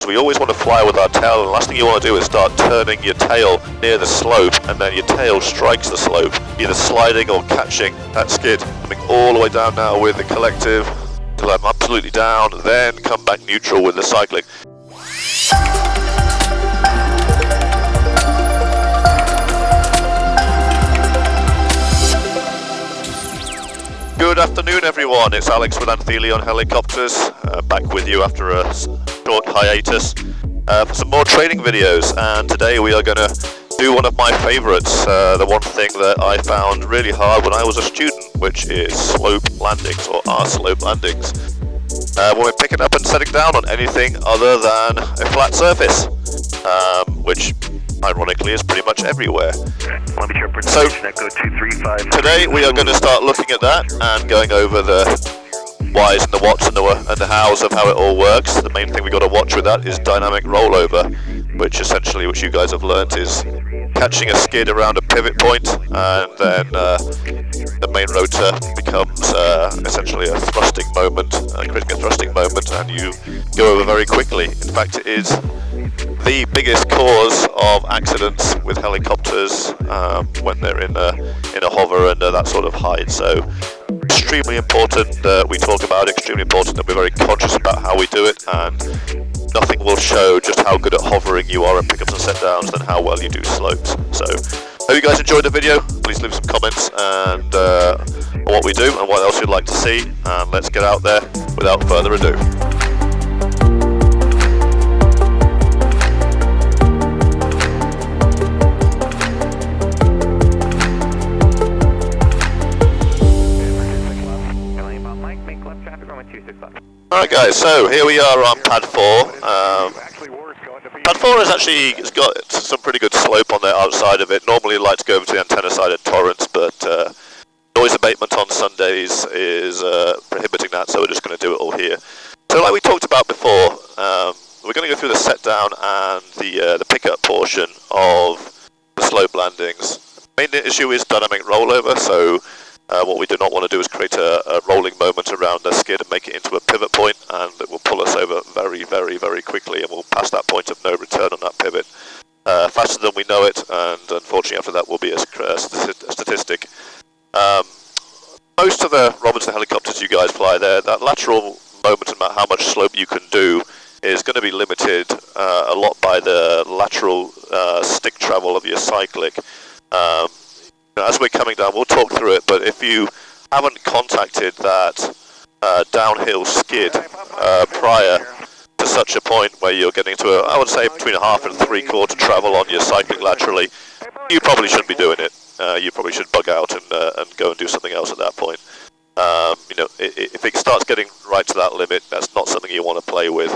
We always want to fly with our tail, and the last thing you want to do is start turning your tail near the slope, and then your tail strikes the slope, either sliding or catching that skid. Coming all the way down now with the collective, till I'm absolutely down, then come back neutral with the cyclic. Good afternoon everyone, it's Alex with Anthelion Helicopters, back with you after a short hiatus for some more training videos, and today we are going to do one of my favourites, the one thing that I found really hard when I was a student, which is slope landings, or R-slope landings. When we're picking up and setting down on anything other than a flat surface, which ironically is pretty much everywhere. So today we are going to start looking at that and going over the whys and the whats and the hows of how it all works. The main thing we got to watch with that is dynamic rollover, which essentially, which you guys have learnt, is catching a skid around a pivot point, and then the main rotor becomes essentially a thrusting moment, creating a thrusting moment, and you go over very quickly. In fact, it is the biggest cause of accidents with helicopters when they're in a hover under that sort of height. So extremely important that we talk about it, extremely important that we're very conscious about how we do it, and nothing will show just how good at hovering you are at pickups and set downs than how well you do slopes. So hope you guys enjoyed the video. Please leave some comments and on what we do and what else you'd like to see, and let's get out there without further ado. Alright guys, so here we are on pad 4. Pad 4 has got some pretty good slope on the outside of it. Normally I like to go over to the antenna side at Torrance, but noise abatement on Sundays is prohibiting that, so we're just going to do it all here. So like we talked about before, we're going to go through the set down and the pickup portion of the slope landings. The main issue is dynamic rollover, so what we do not want to do is create a rolling moment around the skid and make it into a pivot point, and it will pull us over very, very, very quickly, and we'll pass that point of no return on that pivot faster than we know it, and unfortunately after that will be a statistic. Most of the Robinson helicopters you guys fly there, that lateral moment about how much slope you can do is going to be limited a lot by the lateral stick travel of your cyclic. As we're coming down, we'll talk through it, but if you haven't contacted that downhill skid prior to such a point where you're getting to I would say between a half and 3/4 travel on your cyclic laterally, you probably shouldn't be doing it. You probably should bug out and go and do something else at that point. You know, if it starts getting right to that limit, that's not something you want to play with.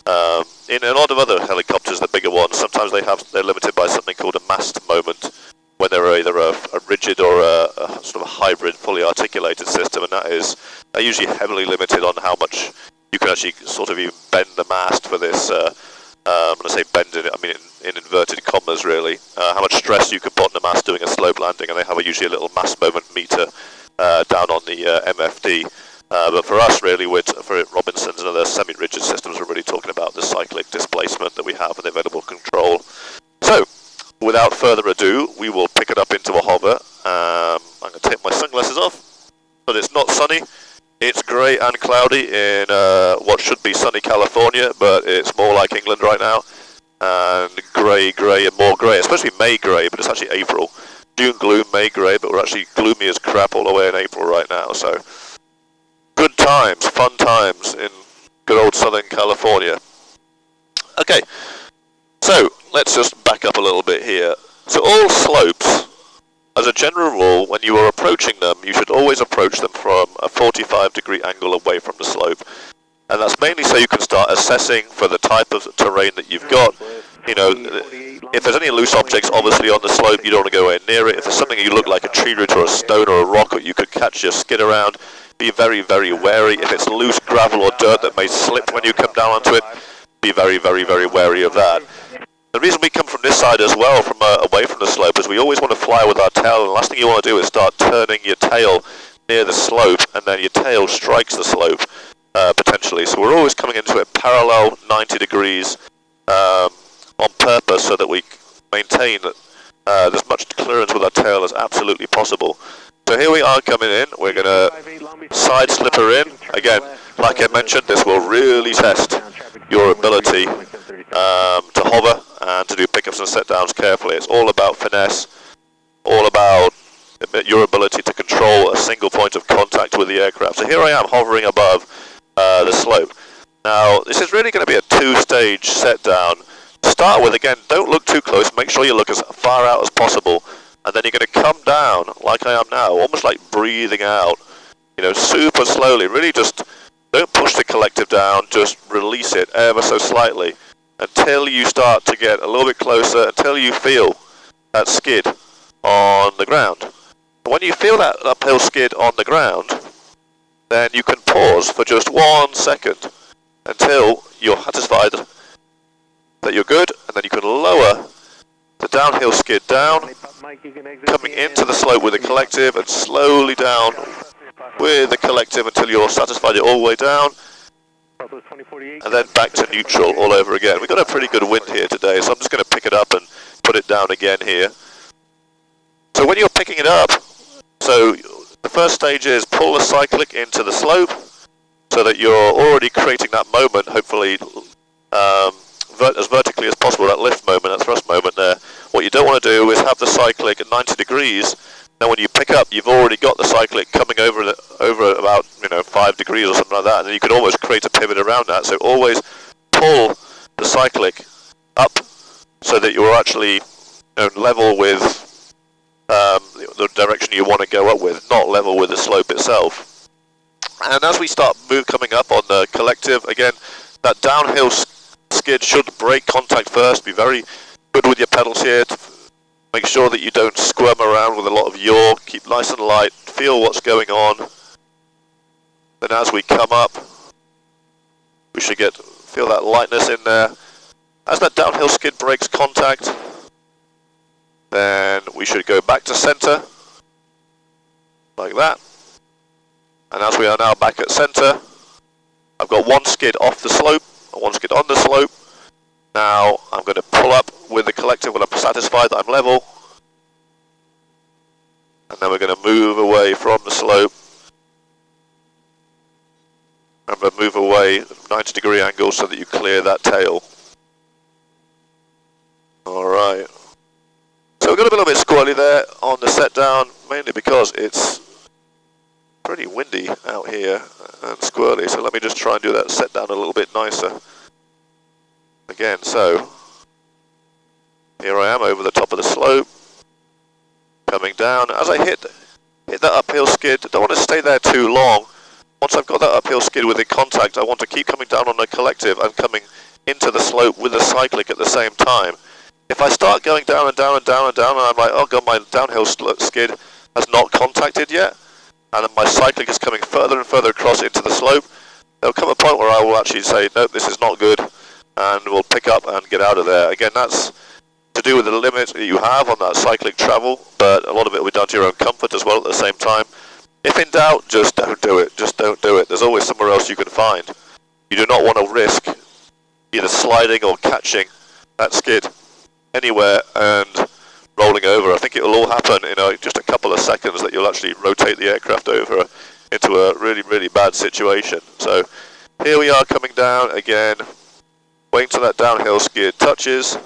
In a lot of other helicopters, the bigger ones, sometimes they're limited by something called a mast moment, when they're either a rigid or a sort of a hybrid fully articulated system, and they're usually heavily limited on how much you can actually sort of even bend the mast for this, when I say bend it, I mean in inverted commas really, how much stress you can put on the mast doing a slope landing, and they have usually a little mast moment meter down on the MFD. But for us really, for Robinsons and other semi-rigid systems, we're really talking about the cyclic displacement that we have and the available control. So, without further ado, we will pick it up into a hover. I'm going to take my sunglasses off, but it's not sunny. It's grey and cloudy in what should be sunny California, but it's more like England right now. And grey, and more grey, especially May grey, but it's actually April. June gloom, May grey, but we're actually gloomy as crap all the way in April right now. So, good times, fun times in good old Southern California. Okay. So, let's just back up a little bit here. So all slopes, as a general rule, when you are approaching them, you should always approach them from a 45-degree angle away from the slope. And that's mainly so you can start assessing for the type of terrain that you've got. You know, if there's any loose objects obviously on the slope, you don't want to go anywhere near it. If there's something you look like a tree root or a stone or a rock that you could catch your skid around, be very, very wary. If it's loose gravel or dirt that may slip when you come down onto it, be very, very, very wary of that. The reason we come from this side as well, from away from the slope, is we always want to fly with our tail, and the last thing you want to do is start turning your tail near the slope, and then your tail strikes the slope, potentially. So we're always coming into it parallel 90 degrees on purpose so that we maintain as much clearance with our tail as absolutely possible. So here we are coming in, we're going to side slip her in. Again, like I mentioned, this will really test your ability to hover and to do pickups and set downs carefully. It's all about finesse, all about your ability to control a single point of contact with the aircraft. So here I am hovering above the slope. Now this is really going to be a two-stage set down. To start with, again, don't look too close, make sure you look as far out as possible, and then you're going to come down like I am now, almost like breathing out, you know, super slowly. Really just don't push the collective down, just release it ever so slightly until you start to get a little bit closer, until you feel that skid on the ground. When you feel that uphill skid on the ground, then you can pause for just 1 second until you're satisfied that you're good, and then you can lower the downhill skid down, coming into the slope with the collective and slowly down with the collective until you're satisfied you're all the way down, and then back to neutral all over again. We've got a pretty good wind here today, so I'm just going to pick it up and put it down again here. So when you're picking it up, so the first stage is pull the cyclic into the slope so that you're already creating that moment, hopefully as vertically as possible, that lift moment, that thrust moment there. What you don't want to do is have the cyclic at 90 degrees, then when you pick up you've already got the cyclic coming over about 5 degrees or something like that, and then you can almost create a pivot around that. So always pull the cyclic up so that you're actually level with the direction you want to go up with, not level with the slope itself. And as we start coming up on the collective, again, that downhill skid should break contact first. Be very good with your pedals here to make sure that you don't squirm around with a lot of yaw. Keep nice and light, feel what's going on. Then as we come up, we should feel that lightness in there. As that downhill skid breaks contact, then we should go back to center, like that. And as we are now back at center, I've got one skid off the slope, and one skid on the slope. Now I'm going to pull up with the collective when I'm satisfied that I'm level. And then we're going to move away from the slope. Remember, move away 90-degree angle so that you clear that tail. Alright. So we've got a little bit squirrely there on the set down, mainly because it's pretty windy out here and squirrely. So let me just try and do that set down a little bit nicer. Again, so here I am over the top of the slope, coming down. As I hit that uphill skid, I don't want to stay there too long. Once I've got that uphill skid within contact, I want to keep coming down on the collective and coming into the slope with the cyclic at the same time. If I start going down and down and down and down, and I'm like, oh god, my downhill skid has not contacted yet, and then my cyclic is coming further and further across into the slope, there'll come a point where I will actually say, nope, this is not good, and we'll pick up and get out of there. Again, that's to do with the limit that you have on that cyclic travel, but a lot of it will be down to your own comfort as well at the same time. If in doubt, just don't do it. Just don't do it. There's always somewhere else you can find. You do not want to risk either sliding or catching that skid anywhere and rolling over. I think it will all happen in just a couple of seconds that you'll actually rotate the aircraft over into a really, really bad situation. So here we are coming down again, waiting till that downhill skid touches.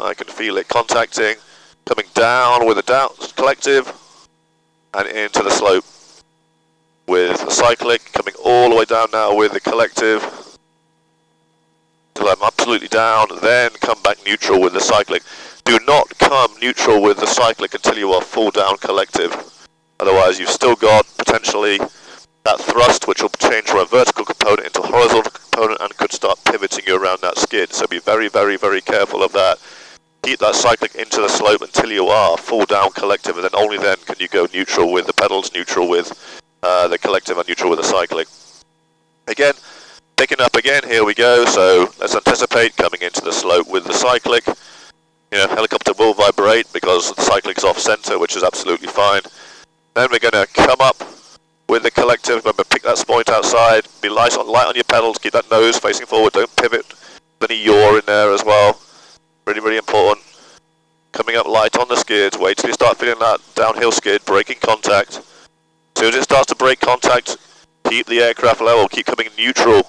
I can feel it contacting, coming down with the collective and into the slope with the cyclic, coming all the way down now with the collective till I'm absolutely down, then come back neutral with the cyclic. Do not come neutral with the cyclic until you are full down collective. Otherwise you've still got potentially that thrust which will change from a vertical component into a horizontal component and could start pivoting you around that skid. So be very, very, very careful of that. Keep that cyclic into the slope until you are full down collective, and then only then can you go neutral with the pedals, neutral with the collective, and neutral with the cyclic. Again, picking up again, here we go. So let's anticipate coming into the slope with the cyclic. Helicopter will vibrate because the cyclic is off center, which is absolutely fine. Then we're going to come up with the collective. Remember, pick that point outside, be light on your pedals, keep that nose facing forward, don't pivot yaw in there as well. Really, really important. Coming up light on the skids. Wait till you start feeling that downhill skid, breaking contact. As soon as it starts to break contact, keep the aircraft level, keep coming neutral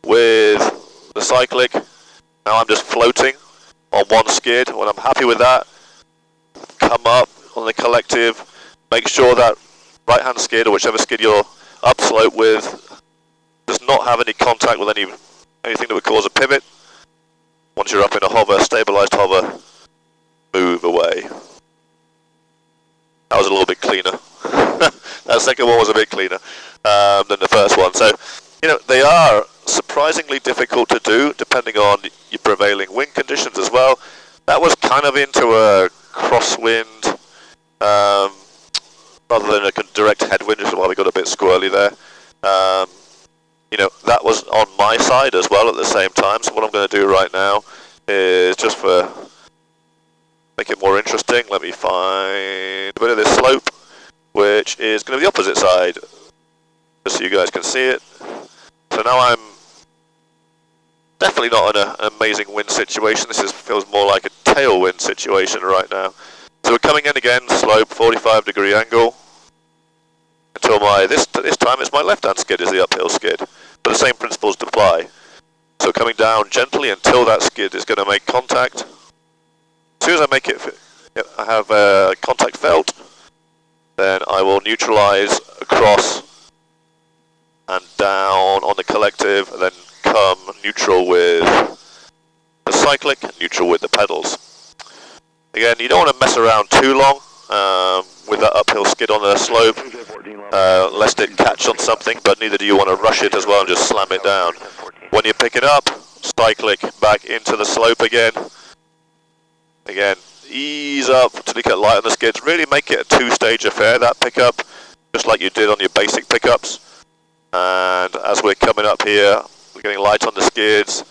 with the cyclic. Now I'm just floating on one skid. When I'm happy with that, come up on the collective. Make sure that right hand skid, or whichever skid you're upslope with, does not have any contact with anything that would cause a pivot. Once you're up in a hover, stabilized hover, move away. That was a little bit cleaner. That second one was a bit cleaner than the first one. So, you know, they are surprisingly difficult to do depending on your prevailing wind conditions as well. That was kind of into a crosswind rather than a direct headwind, which is why we got a bit squirrely there. You know, that was on my side as well at the same time. So what I'm going to do right now is, just for make it more interesting, let me find a bit of this slope, which is going to be the opposite side, just so you guys can see it. So now I'm definitely not in an amazing wind situation. This feels more like a tailwind situation right now. So we're coming in again, slope, 45-degree angle, until this time it's my left-hand skid is the uphill skid. But the same principles apply. So coming down gently until that skid is going to make contact. As soon as I make it, I have contact felt, then I will neutralize across and down on the collective, and then come neutral with the cyclic, neutral with the pedals. Again, you don't want to mess around too long with that uphill skid on the slope, lest it catch on something, but neither do you want to rush it as well and just slam it down. When you pick it up, cyclic back into the slope again. Again, ease up till you get light on the skids. Really make it a two-stage affair, that pickup, just like you did on your basic pickups. And as we're coming up here, we're getting light on the skids.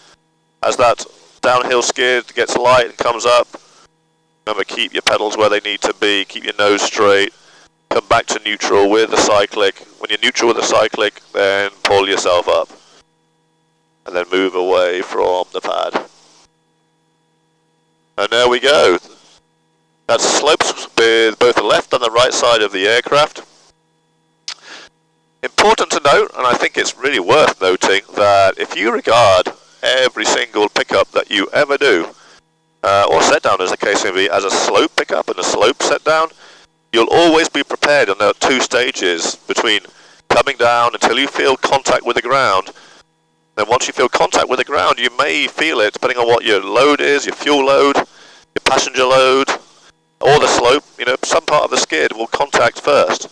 As that downhill skid gets light and comes up, remember, keep your pedals where they need to be, keep your nose straight, come back to neutral with the cyclic. When you're neutral with the cyclic, then pull yourself up, and then move away from the pad. And there we go. That slopes with both the left and the right side of the aircraft. Important to note, and I think it's really worth noting, that if you regard every single pickup that you ever do, or set down as the case may be, as a slope pickup and a slope set down, you'll always be prepared on the two stages between coming down until you feel contact with the ground. Then once you feel contact with the ground, you may feel it, depending on what your load is, your fuel load, your passenger load, or the slope. You know, some part of the skid will contact first.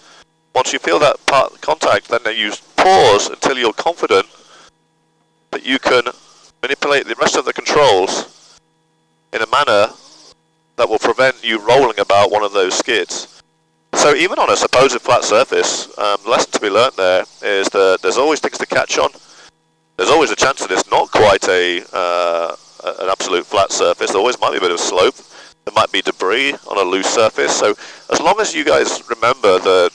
Once you feel that part contact, then you pause until you're confident that you can manipulate the rest of the controls in a manner that will prevent you rolling about one of those skids. So even on a supposed flat surface, the lesson to be learnt there is that there's always things to catch on. There's always a chance that it's not quite an absolute flat surface. There always might be a bit of slope. There might be debris on a loose surface. So as long as you guys remember that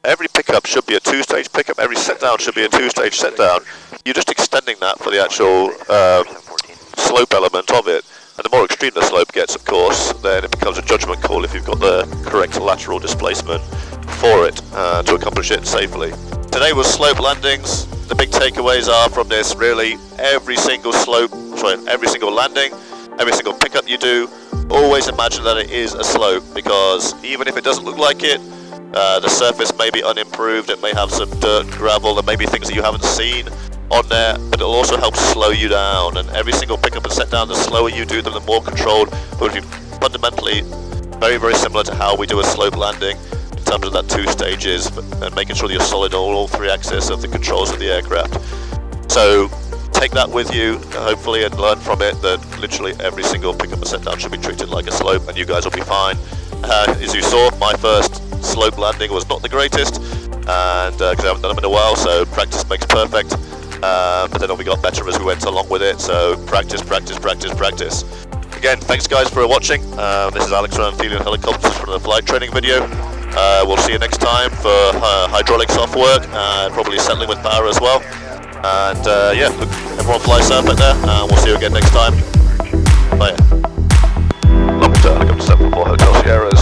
every pickup should be a two-stage pickup, every set-down should be a two-stage set-down, you're just extending that for the actual slope element of it. And the more extreme the slope gets, of course, then it becomes a judgment call if you've got the correct lateral displacement for it to accomplish it safely. Today was slope landings. The big takeaways are from this, really, every single landing, every single pickup you do, always imagine that it is a slope, because even if it doesn't look like it, the surface may be unimproved, it may have some dirt and gravel, there may be things that you haven't seen on there, but it'll also help slow you down. And every single pickup and set down, the slower you do them, the more controlled, but will be fundamentally very, very similar to how we do a slope landing in terms of that two stages, and making sure that you're solid on all three axes of the controls of the aircraft. So take that with you, hopefully, and learn from it that literally every single pickup and set down should be treated like a slope, and you guys will be fine. As you saw, my first slope landing was not the greatest, and because I haven't done them in a while, so practice makes perfect. But then we got better as we went along with it, so practice, practice, practice, practice. Again, thanks guys for watching. This is Alex from Anthelion Helicopters from the flight training video. We'll see you next time for hydraulics off work, and probably settling with power as well. And yeah, look, everyone fly safe back there, and we'll see you again next time. Bye. Level 2 Helicopter 744 Hotel Sierras.